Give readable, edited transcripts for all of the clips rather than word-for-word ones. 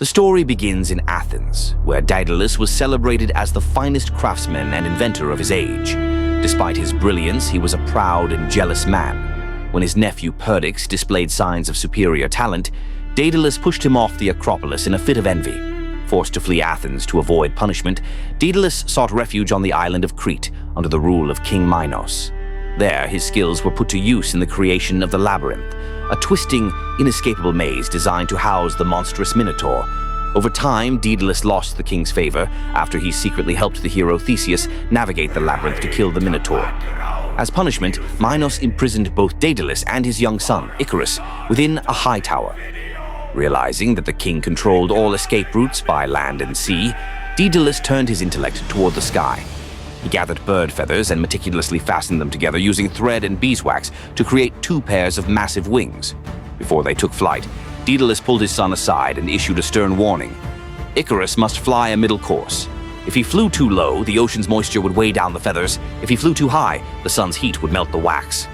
The story begins in Athens, where Daedalus was celebrated as the finest craftsman and inventor of his age. Despite his brilliance, he was a proud and jealous man. When his nephew Perdix displayed signs of superior talent, Daedalus pushed him off the Acropolis in a fit of envy. Forced to flee Athens to avoid punishment, Daedalus sought refuge on the island of Crete under the rule of King Minos. There, his skills were put to use in the creation of the Labyrinth, a twisting, inescapable maze designed to house the monstrous Minotaur. Over time, Daedalus lost the king's favor after he secretly helped the hero Theseus navigate the labyrinth to kill the Minotaur. As punishment, Minos imprisoned both Daedalus and his young son, Icarus, within a high tower. Realizing that the king controlled all escape routes by land and sea, Daedalus turned his intellect toward the sky. He gathered bird feathers and meticulously fastened them together using thread and beeswax to create 2 pairs of massive wings. Before they took flight, Daedalus pulled his son aside and issued a stern warning. Icarus must fly a middle course. If he flew too low, the ocean's moisture would weigh down the feathers. If he flew too high, the sun's heat would melt the wax.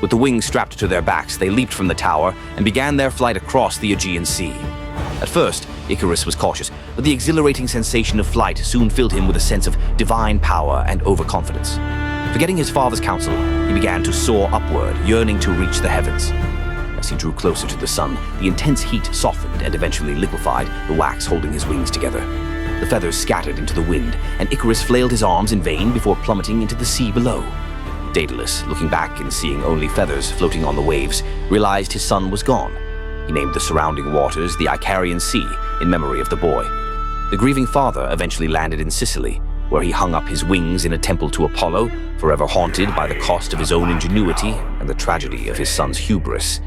With the wings strapped to their backs, they leaped from the tower and began their flight across the Aegean Sea. At first, Icarus was cautious, but the exhilarating sensation of flight soon filled him with a sense of divine power and overconfidence. Forgetting his father's counsel, he began to soar upward, yearning to reach the heavens. As he drew closer to the sun, the intense heat softened and eventually liquefied the wax holding his wings together. The feathers scattered into the wind, and Icarus flailed his arms in vain before plummeting into the sea below. Daedalus, looking back and seeing only feathers floating on the waves, realized his son was gone. He named the surrounding waters the Icarian Sea in memory of the boy. The grieving father eventually landed in Sicily, where he hung up his wings in a temple to Apollo, forever haunted by the cost of his own ingenuity and the tragedy of his son's hubris.